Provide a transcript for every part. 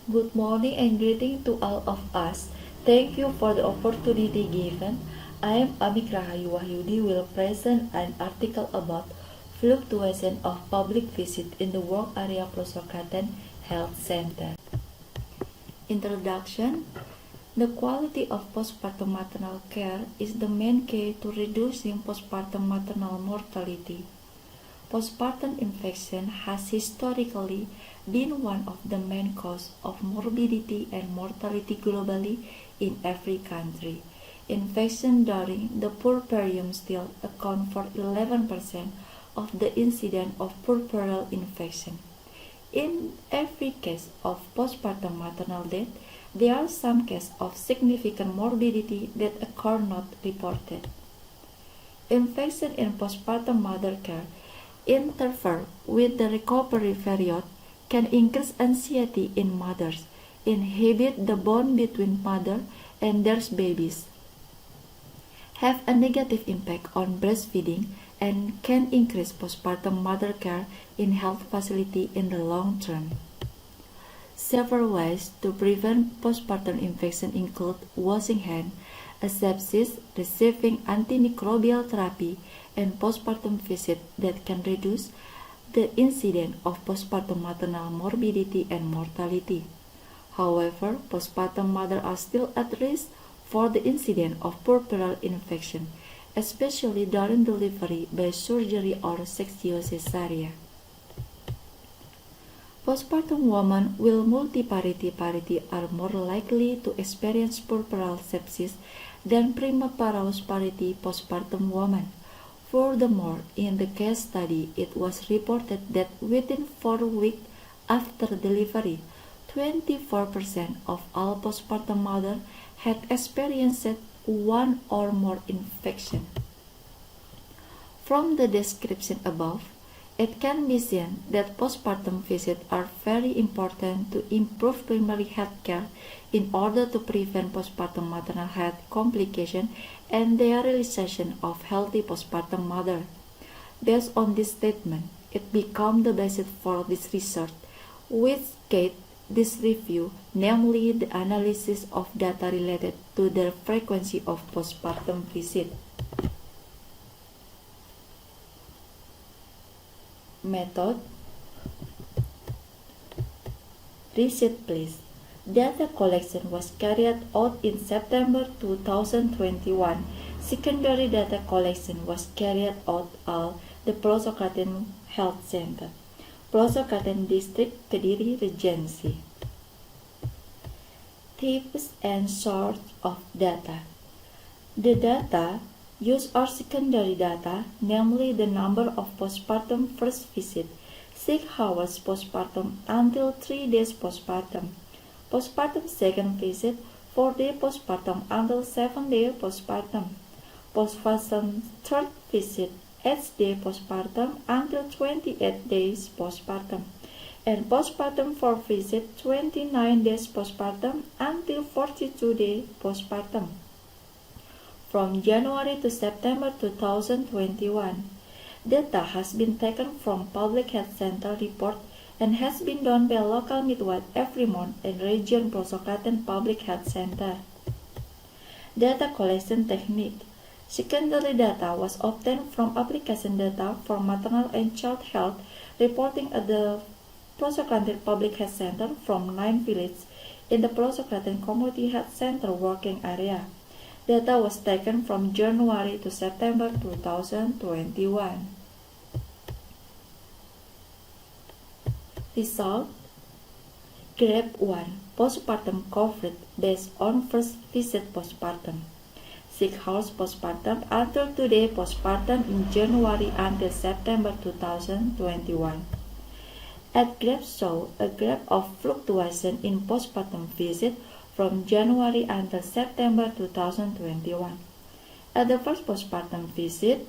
Good morning and greeting to all of us. Thank you for the opportunity given. I am Amik Rahayu Wahyudi will present an article about fluctuation of public visit in the work area Prosokaten Health Center. Introduction. The quality of postpartum maternal care is the main key to reducing postpartum maternal mortality. Postpartum infection has historically been one of the main causes of morbidity and mortality globally in every country. Infection during the puerperium still account for 11% of the incidence of puerperal infection. In every case of postpartum maternal death, there are some cases of significant morbidity that occur not reported. Infection in postpartum mother care interfere with the recovery period, can increase anxiety in mothers, inhibit the bond between mother and their babies, have a negative impact on breastfeeding, and can increase postpartum mother care in health facility in the long term. Several ways to prevent postpartum infection include washing hands, asepsis, receiving antimicrobial therapy, and postpartum visit that can reduce the incidence of postpartum maternal morbidity and mortality. However, postpartum mothers are still at risk for the incidence of puerperal infection, especially during delivery by surgery or section cesarean. Postpartum women with multiparity are more likely to experience puerperal sepsis than premaparous parity postpartum women. Furthermore, in the case study, it was reported that within 4 weeks after delivery, 24% of all postpartum mothers had experienced one or more infections. From the description above, it can be seen that postpartum visits are very important to improve primary health care in order to prevent postpartum maternal health complications and the realization of healthy postpartum mother. Based on this statement, it becomes the basis for this research, which guides this review, namely the analysis of data related to the frequency of postpartum visit. Method. Reset please. Data collection was carried out in September 2021. Secondary data collection was carried out at the Prosokaten Health Center, Prosokaten District, Kediri Regency. Tips and source of data. The data used are secondary data, namely the number of postpartum first visit, 6 hours postpartum until 3 days postpartum, postpartum second visit, 4 days postpartum until 7 days postpartum, postpartum third visit, 8 days postpartum until 28 days postpartum, and postpartum fourth visit, 29 days postpartum until 42 days postpartum. From January to September 2021, data has been taken from Public Health Center report and has been done by local midwife every month in region Prosokaten Public Health Center. Data collection technique. Secondary data was obtained from application data for maternal and child health reporting at the Prosokaten Public Health Center from 9 villages in the Prosokaten Community Health Center working area. Data was taken from January to September 2021. Result. Grade 1. Postpartum coverage based on first visit postpartum. 6 hours postpartum until 2 days postpartum in January until September 2021. At graph show a graph of fluctuation in postpartum visit from January until September 2021. At the first postpartum visit,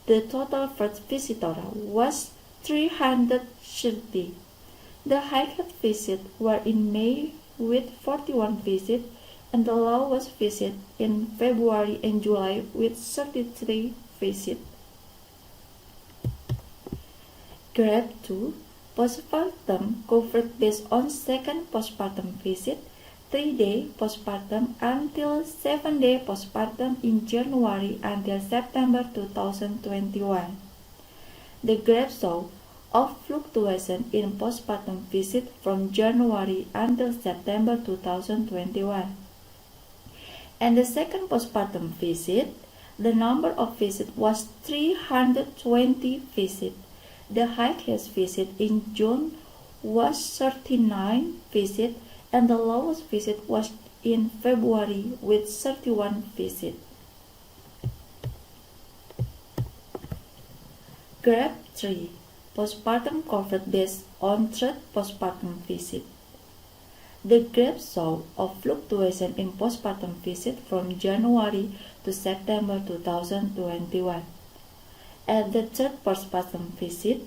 the total first visitor was 330. The highest visits were in May with 41 visits and the lowest visit in February and July with 33 visits. Graph 2. Postpartum covered based on second postpartum visit, 3-day postpartum until 7-day postpartum in January until September 2021. The graph shows of fluctuation in postpartum visit from January until September 2021. And the second postpartum visit, the number of visits was 320 visits. The highest visit in June was 39 visits, and the lowest visit was in February with 31 visits. Graph 3. Postpartum covered based on third postpartum visit. The graph shows a fluctuation in postpartum visit from January to September 2021. At the third postpartum visit,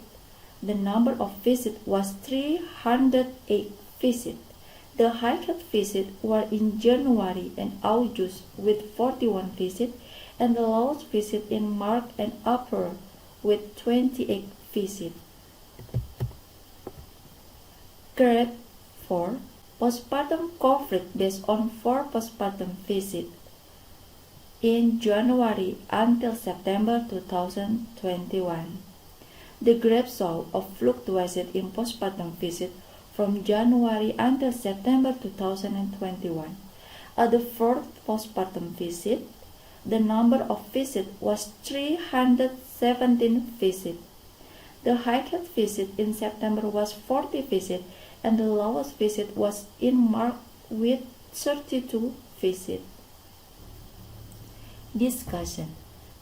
the number of visits was 308 visits. The highest visits were in January and August with 41 visits, and the lowest visit in March and April with 28 visits. Graph 4. Postpartum coverage based on 4 postpartum visits in January until September 2021. The graph shows a fluctuation in postpartum visits from January until September 2021. At the fourth postpartum visit, the number of visits was 317 visits. The highest visit in September was 40 visits, and the lowest visit was in March with 32 visits. Discussion.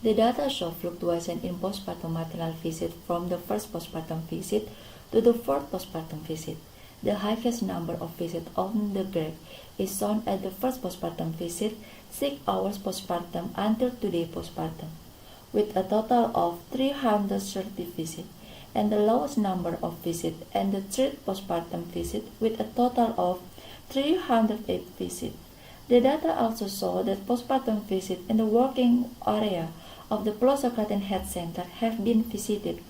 The data show fluctuation in postpartum maternal visit from the first postpartum visit to the fourth postpartum visit. The highest number of visits on the graph is shown at the first postpartum visit, 6 hours postpartum until 2-day postpartum, with a total of 330 visits, and the lowest number of visits at the third postpartum visit with a total of 308 visits. The data also show that postpartum visits in the working area of the Pelosok-Klaten Health Center have been visited,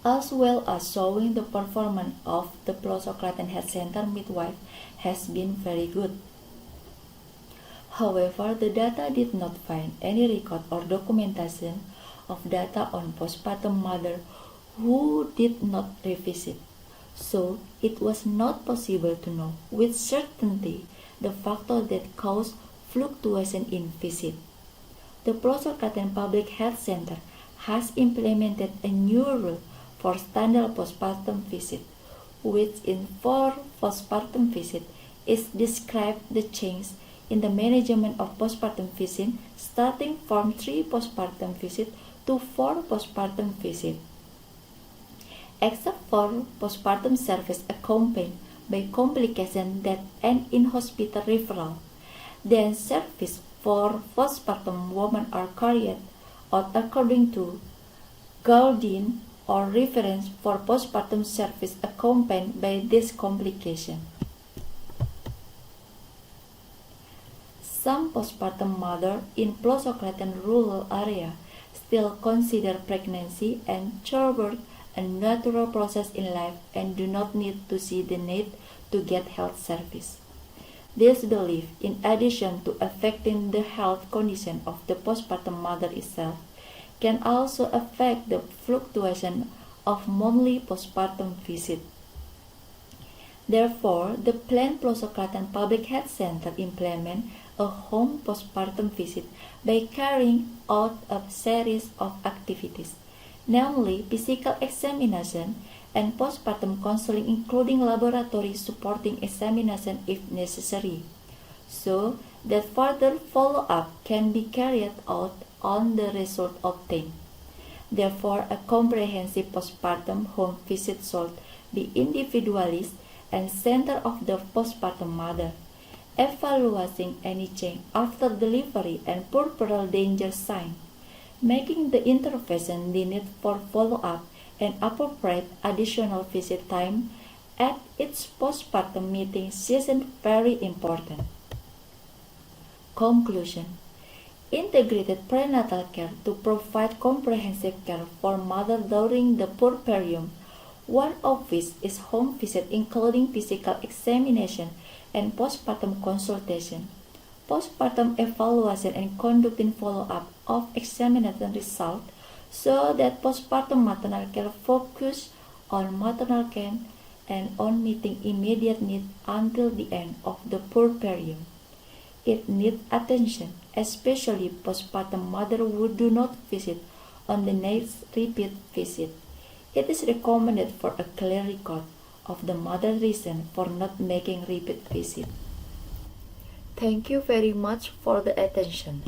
as well as showing the performance of the Pelosok-Klaten Health Center midwife has been very good. However, the data did not find any record or documentation of data on postpartum mother who did not revisit, so it was not possible to know with certainty the factor that caused fluctuation in visit. The Pelosok-Klaten Public Health Center has implemented a new rule for standard postpartum visit, which in 4 postpartum visits is described the change in the management of postpartum visit starting from 3 postpartum visits to 4 postpartum visits. Except for postpartum service accompanied by complications that end in hospital referral, then service for postpartum women are carried out according to guidelines or reference for postpartum service accompanied by this complication. Some postpartum mothers in Pelosok-Klaten rural area still consider pregnancy and childbirth a natural process in life and do not need to see the need to get health service. This belief, in addition to affecting the health condition of the postpartum mother itself, can also affect the fluctuation of monthly postpartum visits. Therefore, the planned Pelosok-Klaten Public Health Center implement a home postpartum visit by carrying out a series of activities, namely physical examination and postpartum counseling, including laboratory supporting examination if necessary, so that further follow-up can be carried out on the result obtained. Therefore, a comprehensive postpartum home visit should be individualized and center of the postpartum mother, evaluating any change after delivery and puerperal danger sign, making the intervention needed for follow-up and appropriate additional visit time at its postpartum meeting season very important. Conclusion. Integrated prenatal care to provide comprehensive care for mother during the puerperium one of which is home visit including physical examination and postpartum consultation. Postpartum evaluation and conducting follow-up of examination results show that postpartum maternal care focus on maternal care and on meeting immediate needs until the end of the puerperium. It needs attention, especially postpartum mother who do not visit on the next repeat visit. It is recommended for a clear record of the mother's reason for not making repeat visit. Thank you very much for the attention.